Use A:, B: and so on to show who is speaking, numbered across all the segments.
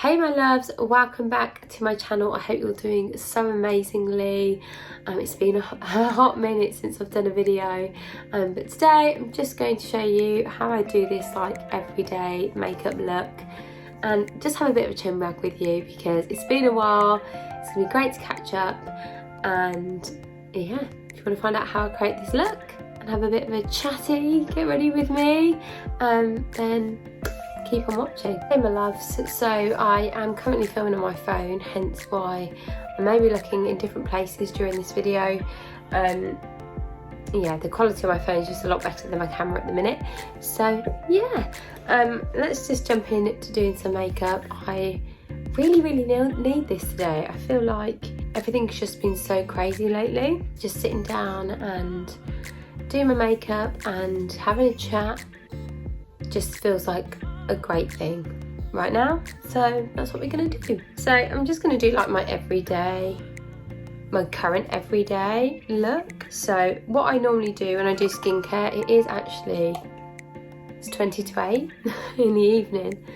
A: Hey my loves, welcome back to my channel. I hope you're doing so amazingly. It's been a hot minute since I've done a video, but today I'm just going to show you how I do this like everyday makeup look and just have a bit of a chin wag with you because it's been a while. It's gonna be great to catch up, and yeah, if you want to find out how I create this look and have a bit of a chatty, get ready with me, then keep on watching. Hey my loves, so I am currently filming on my phone, hence why I may be looking in different places during this video. Yeah, the quality of my phone is just a lot better than my camera at the minute. So yeah, let's just jump in to doing some makeup. I really need this today. I feel like everything's just been so crazy lately. Just sitting down and doing my makeup and having a chat just feels like a great thing right now, so that's what we're gonna do. So I'm just gonna do like my current everyday look. So what I normally do when I do skincare, it's 20 to 8 in the evening,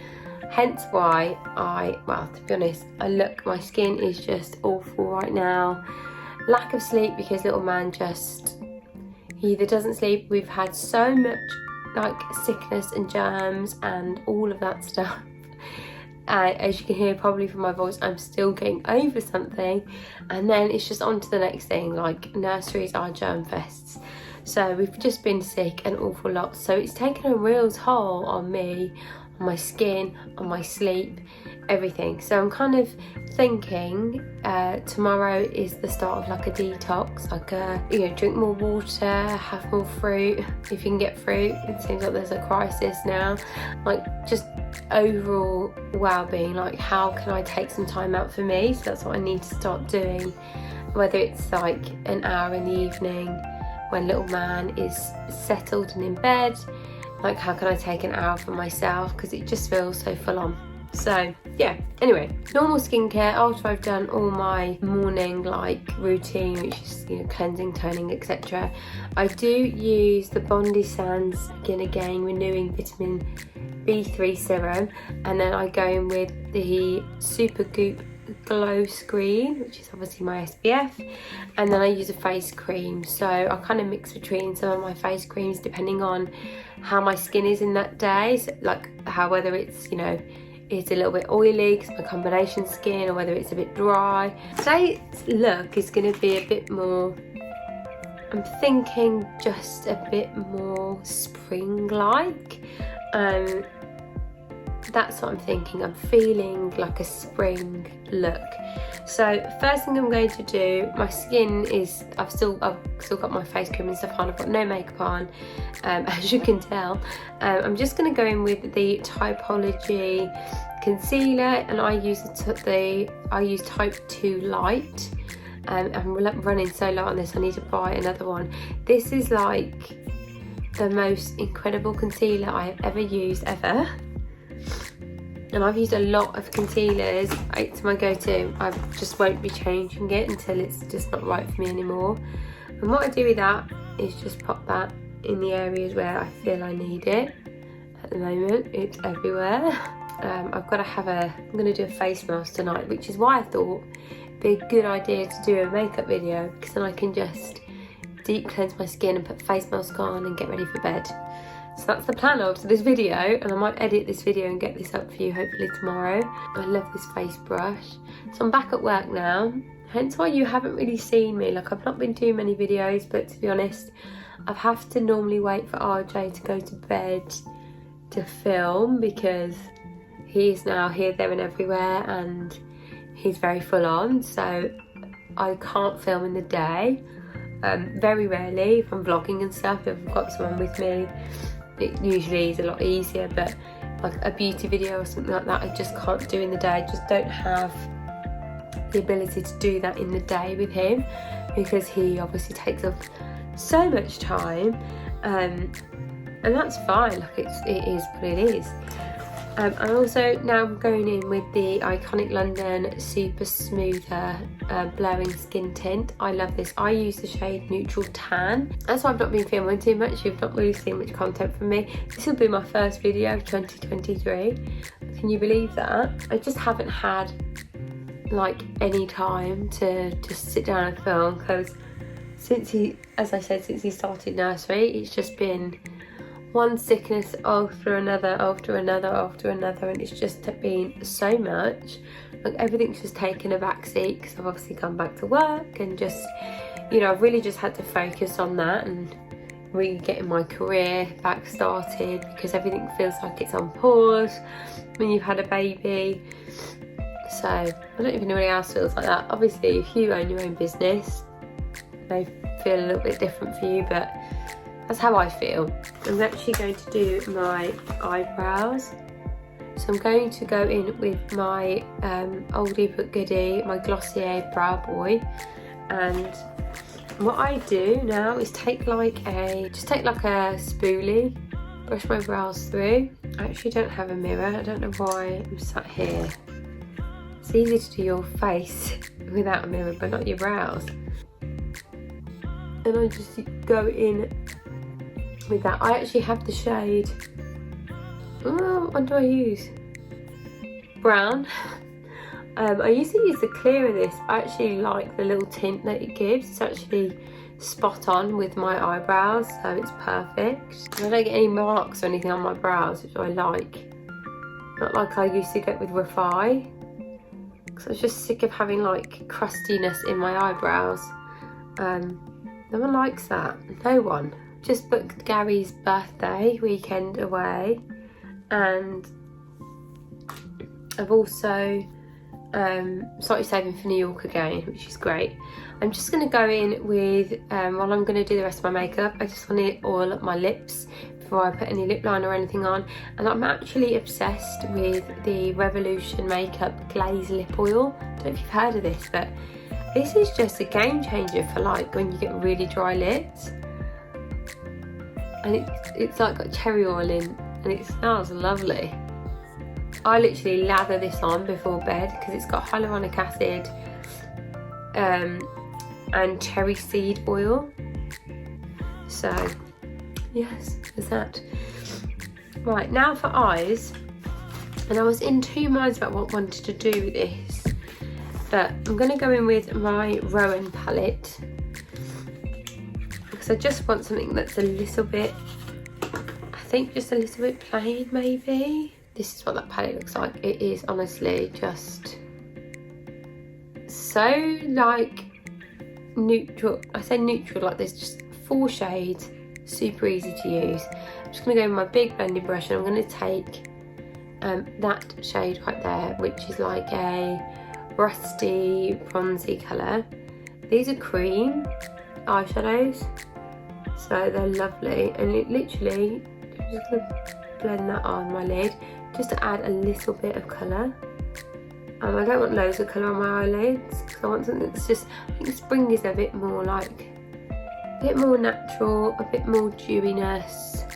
A: hence why to be honest, my skin is just awful right now. Lack of sleep because little man he either doesn't sleep. We've had so much like sickness and germs and all of that stuff. As you can hear probably from my voice, I'm still getting over something, and then it's just on to the next thing. Like nurseries are germ fests, so we've just been sick an awful lot, so it's taken a real toll on me, on my skin, on my sleep, everything. So I'm kind of thinking tomorrow is the start of like a detox, like drink more water, have more fruit if you can get fruit. It seems like there's a crisis now, like just overall well-being, like how can I take some time out for me. So that's what I need to start doing, whether it's like an hour in the evening when little man is settled and in bed, like how can I take an hour for myself, because it just feels so full on. So yeah, anyway, normal skincare after I've done all my morning like routine, which is cleansing, toning, etc. I do use the Bondi Sands Skin Again Renewing Vitamin B3 Serum, and then I go in with the Super Goop Glow Screen, which is obviously my SPF, and then I use a face cream. So I kind of mix between some of my face creams depending on how my skin is in that day, so like whether it's it's a little bit oily because my combination skin, or whether it's a bit dry. Today's look is going to be a bit more, I'm thinking just a bit more spring-like. That's what I'm thinking. I'm feeling like a spring look. So first thing I'm going to do, my skin is, I've still got my face cream and stuff on. I've got no makeup on, as you can tell. I'm just going to go in with the Typology concealer, and I use Type 2 Light. I'm running so low on this, I need to buy another one. This is like the most incredible concealer I have ever used ever. And I've used a lot of concealers. It's my go-to. I just won't be changing it until it's just not right for me anymore. And what I do with that is just pop that in the areas where I feel I need it. At the moment, it's everywhere. I'm going to do a face mask tonight, which is why I thought it'd be a good idea to do a makeup video, because then I can just deep cleanse my skin and put face mask on and get ready for bed. So that's the plan of this video, and I might edit this video and get this up for you hopefully tomorrow. I love this face brush. So I'm back at work now, hence why you haven't really seen me. Like, I've not been doing many videos, but to be honest, I have to normally wait for RJ to go to bed to film, because he's now here, there and everywhere, and he's very full on, so I can't film in the day. Very rarely, if I'm vlogging and stuff, if I've got someone with me, it usually is a lot easier, but like a beauty video or something like that, I just can't do in the day. I just don't have the ability to do that in the day with him, because he obviously takes up so much time, and that's fine. Like it is what it is. And also now I'm going in with the Iconic London Super Smoother Blowing Skin Tint. I love this. I use the shade Neutral Tan. That's why I've not been filming too much. You've not really seen much content from me. This will be my first video of 2023. Can you believe that? I just haven't had like any time to just sit down and film, because since he started nursery, it's just been one sickness after another, and it's just been so much. Like, everything's just taken a back seat because I've obviously come back to work, and just, you know, I've really just had to focus on that and really getting my career back started, because everything feels like it's on pause when you've had a baby. So I don't even know anyone else feels like that. Obviously, if you own your own business, it may feel a little bit different for you, but that's how I feel. I'm actually going to do my eyebrows. So I'm going to go in with my oldie but goodie, my Glossier Brow Boy. And what I do now is take like a spoolie, brush my brows through. I actually don't have a mirror. I don't know why I'm sat here. It's easy to do your face without a mirror, but not your brows. And I just go in with that. I actually have the shade, what do I use? Brown. I used to use the clear of this. I actually like the little tint that it gives. It's actually spot on with my eyebrows, so it's perfect. And I don't get any marks or anything on my brows, which I like. Not like I used to get with Refy, because I was just sick of having like crustiness in my eyebrows. No one likes that. No one. Just booked Gary's birthday weekend away, and I've also started saving for New York again, which is great. I'm just going to go in with, while I'm going to do the rest of my makeup, I just want to oil up my lips before I put any lip liner or anything on. And I'm actually obsessed with the Revolution Makeup Glaze Lip Oil. I don't know if you've heard of this, but this is just a game changer for like when you get really dry lips. And it's like got cherry oil in, and it smells lovely. I literally lather this on before bed because it's got hyaluronic acid and cherry seed oil. So yes, there's that. Right, now for eyes. And I was in two minds about what I wanted to do with this, but I'm going to go in with my Roen palette, because I just want something that's a little bit, I think just a little bit plain maybe. This is what that palette looks like. It is honestly just so like neutral. I say neutral like there's just 4 shades, super easy to use. I'm just going to go with my big blending brush, and I'm going to take that shade right there, which is like a rusty bronzy colour. These are cream eyeshadows, so they're lovely, and it literally, I'm just going to blend that on my lid just to add a little bit of colour. I don't want loads of colour on my eyelids, because I want something that's just, I think spring is a bit more like, a bit more natural, a bit more dewiness.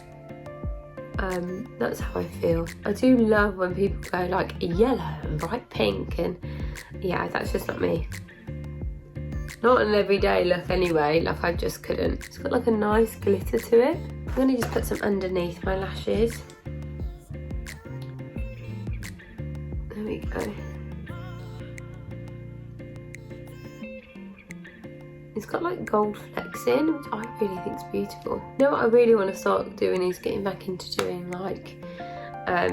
A: That's how I feel. I do love when people go like yellow and bright pink, and yeah, that's just not me. Not an everyday look anyway, like I just couldn't. It's got like a nice glitter to it. I'm going to just put some underneath my lashes. There we go. It's got like gold flecks in, which I really think is beautiful. You know what I really want to start doing is getting back into doing like, I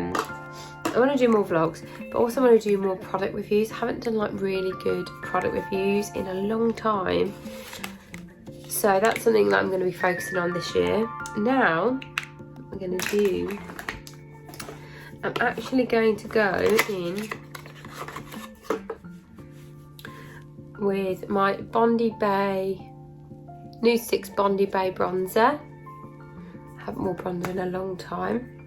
A: want to do more vlogs, but also I want to do more product reviews. I haven't done like really good product reviews in a long time. So that's something that I'm going to be focusing on this year. Now, what I'm going to do, I'm actually going to go in with my Bondi Bay, Nudestix Bondi Bay bronzer. I haven't worn bronzer in a long time.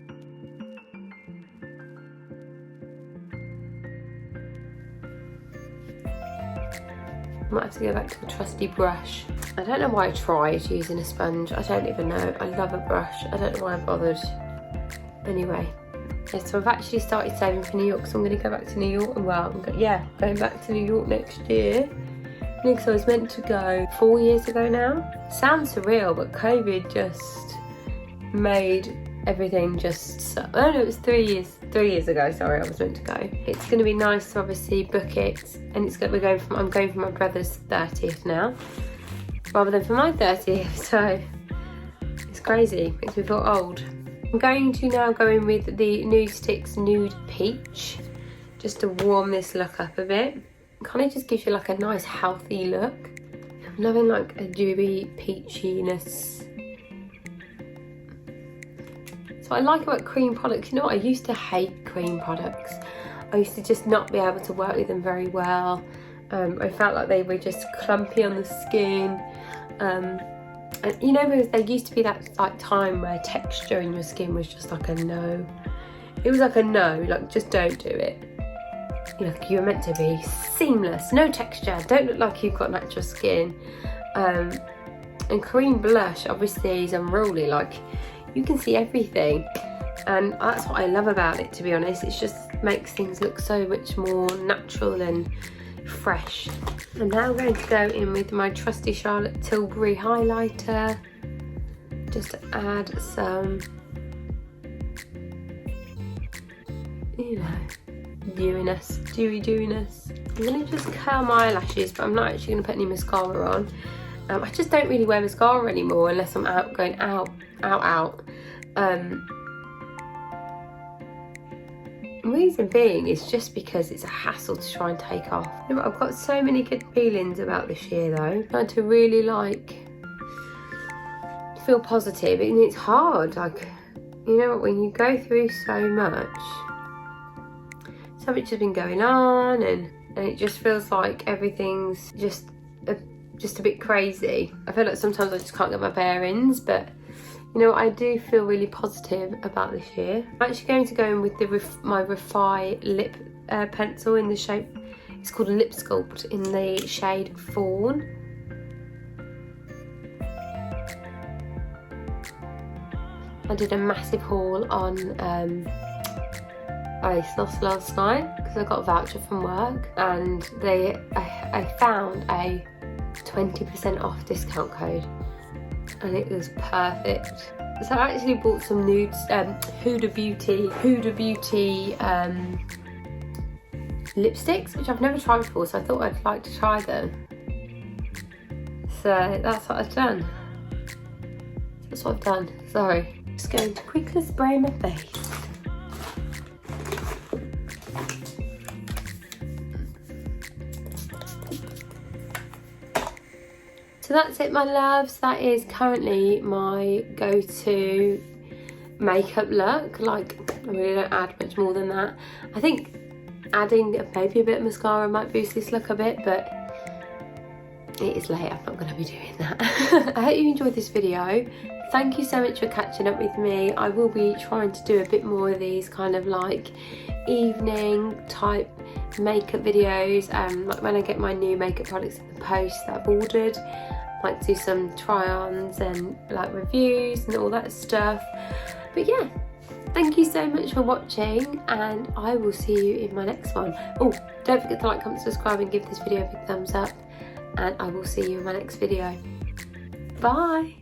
A: I might have to go back to the trusty brush. I don't know why I tried using a sponge. I don't even know. I love a brush. I don't know why I bothered. Anyway, Yeah, so I've actually started saving for New York, so I'm going to go back to New York. Well, going back to New York next year. Because I was meant to go 4 years ago now. Sounds surreal, but COVID just made everything just oh no, it was 3 years ago, sorry, I was meant to go. It's going to be nice to obviously book it, and I'm going for my brother's 30th now rather than for my 30th, so it's crazy, makes me feel old. I'm going to now go in with the Nudestix Nude Peach just to warm this look up a bit. Kind of just gives you like a nice healthy look. I'm loving like a dewy peachiness. So I like about cream products, you know what, I used to hate cream products. I used to just not be able to work with them very well. I felt like they were just clumpy on the skin. And you know, there used to be that like time where texture in your skin was just like a no. It was like a no, like just don't do it. You know, you're meant to be seamless, no texture, don't look like you've got natural skin. And cream blush obviously is unruly, like you can see everything, and that's what I love about it, to be honest. It just makes things look so much more natural and fresh. I'm now going to go in with my trusty Charlotte Tilbury highlighter just to add some, you know, dewiness. I'm going to just curl my eyelashes, but I'm not actually going to put any mascara on. I just don't really wear mascara anymore unless I'm going out. Reason being is just because it's a hassle to try and take off. I've got so many good feelings about this year though. I'm trying to really like feel positive, and it's hard. Like, you know, when you go through so much has been going on, and it just feels like everything's just a bit crazy. I feel like sometimes I just can't get my bearings, but you know, I do feel really positive about this year. I'm actually going to go in with my Refy lip pencil in the shape, it's called a Lip Sculpt, in the shade Fawn. I did a massive haul on ASOS last night because I got a voucher from work, and I found a 20% off discount code, and it was perfect. So I actually bought some Nude Huda Beauty lipsticks, which I've never tried before, so I thought I'd like to try them. So that's what I've done. Sorry. Just going to quickly spray my face. So that's it, my loves. That is currently my go-to makeup look. Like, I really don't add much more than that. I think adding maybe a bit of mascara might boost this look a bit, but it is late, I'm not going to be doing that. I hope you enjoyed this video. Thank you so much for catching up with me. I will be trying to do a bit more of these kind of like evening type makeup videos, like when I get my new makeup products in the post that I've ordered. I might do some try-ons and like reviews and all that stuff. But yeah, thank you so much for watching, and I will see you in my next one. Oh, don't forget to like, comment, subscribe and give this video a big thumbs up, and I will see you in my next video. Bye!